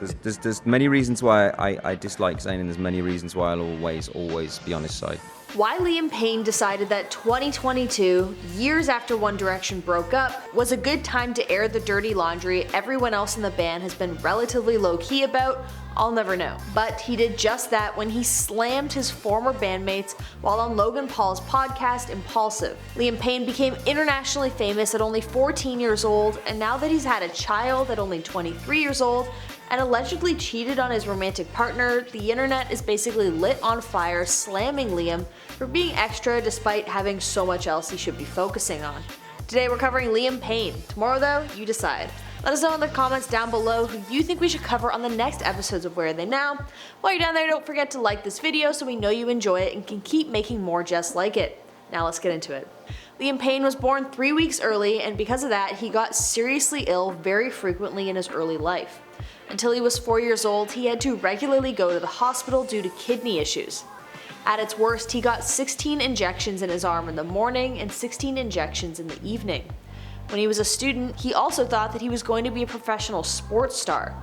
There's many reasons why I dislike Zayn, and there's many reasons why I'll always be on his side. Why Liam Payne decided that 2022, years after One Direction broke up, was a good time to air the dirty laundry everyone else in the band has been relatively low-key about, I'll never know. But he did just that when he slammed his former bandmates while on Logan Paul's podcast Impaulsive. Liam Payne became internationally famous at only 14 years old, and now that he's had a child at only 23 years old, and allegedly cheated on his romantic partner, the internet is basically lit on fire slamming Liam for being extra despite having so much else he should be focusing on. Today we're covering Liam Payne. Tomorrow though, you decide. Let us know in the comments down below who you think we should cover on the next episodes of Where Are They Now. While you're down there, don't forget to like this video so we know you enjoy it and can keep making more just like it. Now let's get into it. Liam Payne was born 3 weeks early, and because of that, he got seriously ill very frequently in his early life. Until he was 4 years old, he had to regularly go to the hospital due to kidney issues. At its worst, he got 16 injections in his arm in the morning and 16 injections in the evening. When he was a student, he also thought that he was going to be a professional sports star.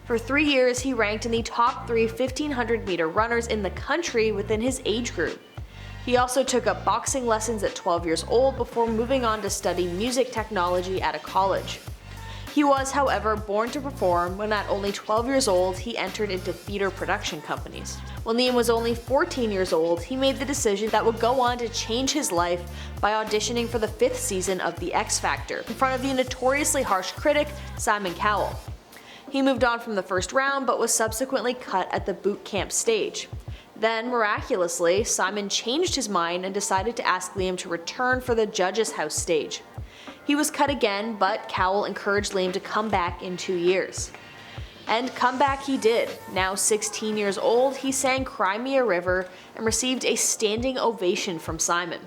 For 3 years, he ranked in the top 3 1500 meter runners in the country within his age group. He also took up boxing lessons at 12 years old before moving on to study music technology at a college. He was, however, born to perform when at only 12 years old he entered into theater production companies. When Liam was only 14 years old, he made the decision that would go on to change his life by auditioning for the 5th season of The X Factor in front of the notoriously harsh critic Simon Cowell. He moved on from the first round but was subsequently cut at the boot camp stage. Then, miraculously, Simon changed his mind and decided to ask Liam to return for the Judge's House stage. He was cut again, but Cowell encouraged Liam to come back in 2 years. And come back he did. Now 16 years old, he sang Cry Me a River and received a standing ovation from Simon.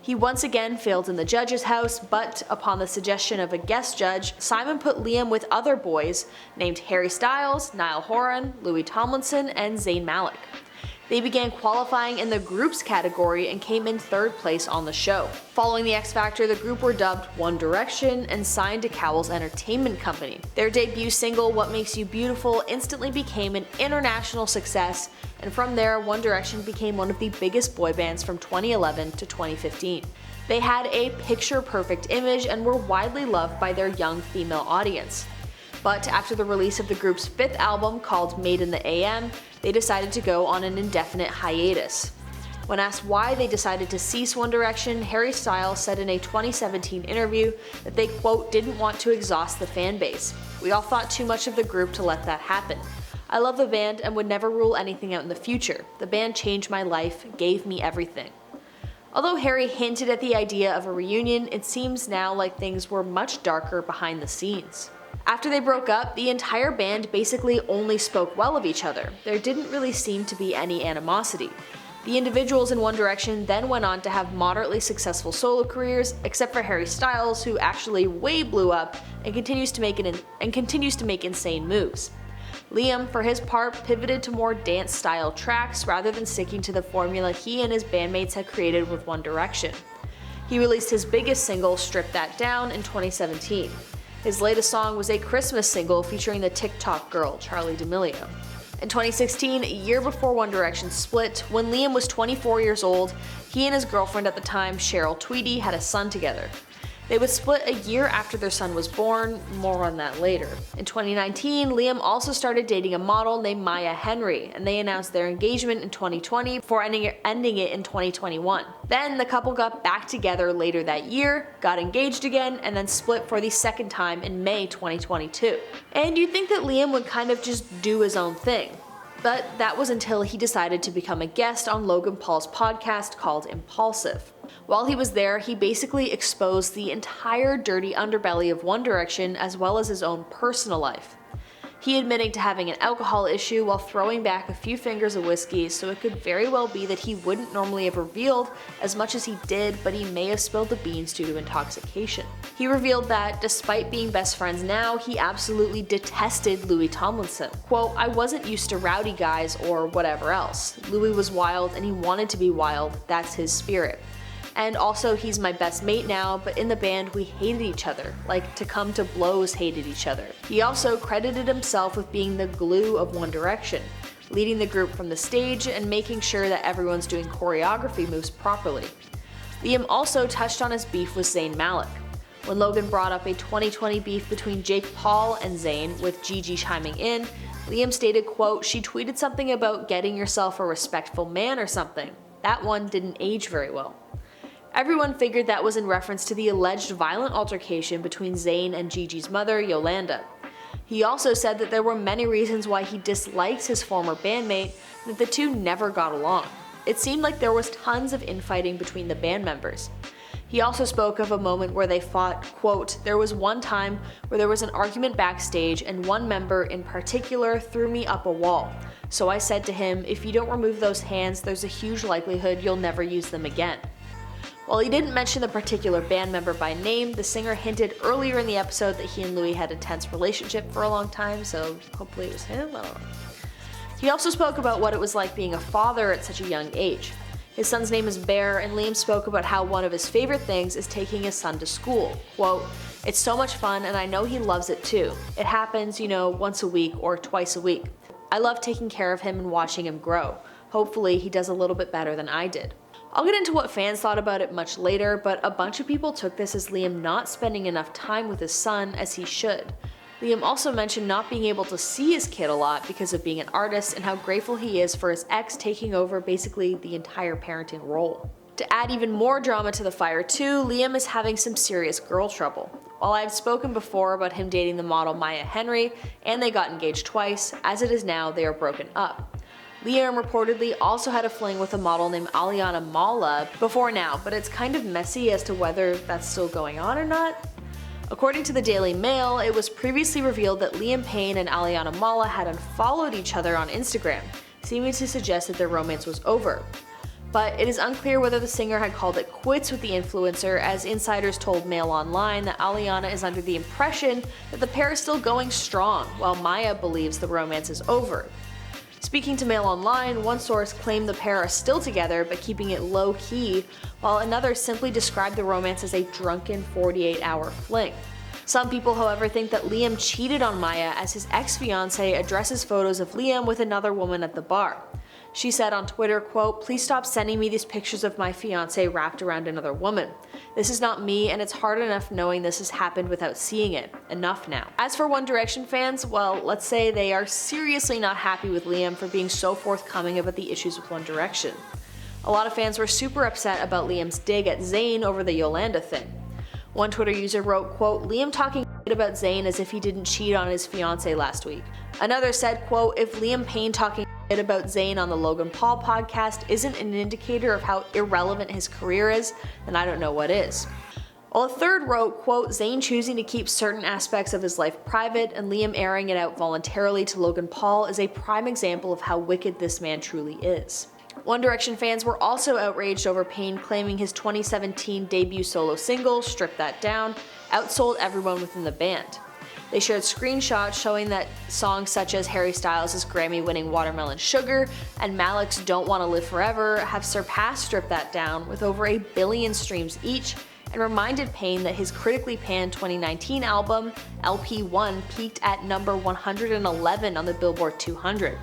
He once again failed in the Judge's House, but upon the suggestion of a guest judge, Simon put Liam with other boys named Harry Styles, Niall Horan, Louis Tomlinson, and Zayn Malik. They began qualifying in the groups category and came in 3rd place on the show. Following the X Factor, the group were dubbed One Direction and signed to Cowell's entertainment company. Their debut single, What Makes You Beautiful, instantly became an international success, and from there, One Direction became one of the biggest boy bands from 2011 to 2015. They had a picture-perfect image and were widely loved by their young female audience. But after the release of the group's 5th album called Made in the AM, they decided to go on an indefinite hiatus. When asked why they decided to cease One Direction, Harry Styles said in a 2017 interview that they, quote, didn't want to exhaust the fan base. We all thought too much of the group to let that happen. I love the band and would never rule anything out in the future. The band changed my life, gave me everything. Although Harry hinted at the idea of a reunion, it seems now like things were much darker behind the scenes. After they broke up, the entire band basically only spoke well of each other. There didn't really seem to be any animosity. The individuals in One Direction then went on to have moderately successful solo careers, except for Harry Styles, who actually way blew up and continues to make insane moves. Liam, for his part, pivoted to more dance-style tracks rather than sticking to the formula he and his bandmates had created with One Direction. He released his biggest single, Strip That Down, in 2017. His latest song was a Christmas single featuring the TikTok girl, Charli D'Amelio. In 2016, a year before One Direction split, when Liam was 24 years old, he and his girlfriend at the time, Cheryl Tweedy, had a son together. They would split a year after their son was born, more on that later. In 2019, Liam also started dating a model named Maya Henry, and they announced their engagement in 2020 before ending it in 2021. Then the couple got back together later that year, got engaged again, and then split for the second time in May 2022. And you'd think that Liam would kind of just do his own thing. But that was until he decided to become a guest on Logan Paul's podcast called Impaulsive. While he was there, he basically exposed the entire dirty underbelly of One Direction as well as his own personal life. He admitting to having an alcohol issue while throwing back a few fingers of whiskey, so it could very well be that he wouldn't normally have revealed as much as he did, but he may have spilled the beans due to intoxication. He revealed that, despite being best friends now, he absolutely detested Louis Tomlinson. Quote, I wasn't used to rowdy guys or whatever else. Louis was wild and he wanted to be wild, that's his spirit. And also, he's my best mate now, but in the band we hated each other, like to come to blows hated each other. He also credited himself with being the glue of One Direction, leading the group from the stage and making sure that everyone's doing choreography moves properly. Liam also touched on his beef with Zayn Malik. When Logan brought up a 2020 beef between Jake Paul and Zayn, with Gigi chiming in, Liam stated, quote, "She tweeted something about getting yourself a respectful man or something. That one didn't age very well." Everyone figured that was in reference to the alleged violent altercation between Zayn and Gigi's mother, Yolanda. He also said that there were many reasons why he dislikes his former bandmate and that the two never got along. It seemed like there was tons of infighting between the band members. He also spoke of a moment where they fought, quote, "There was one time where there was an argument backstage and one member in particular threw me up a wall. So I said to him, if you don't remove those hands, there's a huge likelihood you'll never use them again." While he didn't mention the particular band member by name, the singer hinted earlier in the episode that he and Louis had a tense relationship for a long time, so hopefully it was him, I don't know. He also spoke about what it was like being a father at such a young age. His son's name is Bear, and Liam spoke about how one of his favorite things is taking his son to school. Quote, "It's so much fun and I know he loves it too. It happens, once a week or twice a week. I love taking care of him and watching him grow. Hopefully he does a little bit better than I did." I'll get into what fans thought about it much later, but a bunch of people took this as Liam not spending enough time with his son as he should. Liam also mentioned not being able to see his kid a lot because of being an artist and how grateful he is for his ex taking over basically the entire parenting role. To add even more drama to the fire too, Liam is having some serious girl trouble. While I've spoken before about him dating the model Maya Henry, and they got engaged twice, as it is now they are broken up. Liam reportedly also had a fling with a model named Aliana Mala before now, but it's kind of messy as to whether that's still going on or not. According to the Daily Mail, it was previously revealed that Liam Payne and Aliana Mala had unfollowed each other on Instagram, seeming to suggest that their romance was over. But it is unclear whether the singer had called it quits with the influencer, as insiders told Mail Online that Aliana is under the impression that the pair is still going strong, while Maya believes the romance is over. Speaking to Mail Online, one source claimed the pair are still together but keeping it low-key, while another simply described the romance as a drunken 48-hour fling. Some people, however, think that Liam cheated on Maya, as his ex-fiancée addresses photos of Liam with another woman at the bar. She said on Twitter, quote, "Please stop sending me these pictures of my fiancé wrapped around another woman. This is not me, and it's hard enough knowing this has happened without seeing it. Enough now." As for One Direction fans, well, let's say they are seriously not happy with Liam for being so forthcoming about the issues with One Direction. A lot of fans were super upset about Liam's dig at Zayn over the Yolanda thing. One Twitter user wrote, quote, "Liam talking shit about Zayn as if he didn't cheat on his fiancée last week." Another said, quote, "If Liam Payne talking shit about Zayn on the Logan Paul podcast isn't an indicator of how irrelevant his career is, then I don't know what is." While a third wrote, quote, "Zayn choosing to keep certain aspects of his life private and Liam airing it out voluntarily to Logan Paul is a prime example of how wicked this man truly is." One Direction fans were also outraged over Payne claiming his 2017 debut solo single, Strip That Down, outsold everyone within the band. They shared screenshots showing that songs such as Harry Styles' Grammy-winning Watermelon Sugar and Malik's Don't Wanna Live Forever have surpassed Strip That Down with over 1 billion streams each, and reminded Payne that his critically panned 2019 album, LP1, peaked at number 111 on the Billboard 200.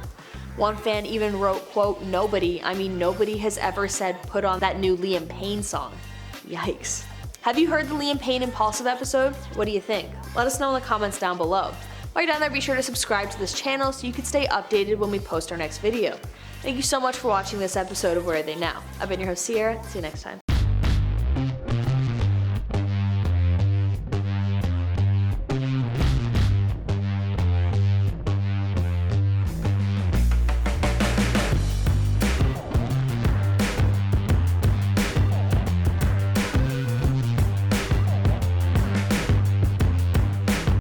One fan even wrote, quote, nobody has ever said put on that new Liam Payne song." Yikes. Have you heard the Liam Payne Impaulsive episode? What do you think? Let us know in the comments down below. While you're down there, be sure to subscribe to this channel so you can stay updated when we post our next video. Thank you so much for watching this episode of Where Are They Now? I've been your host, Sierra. See you next time.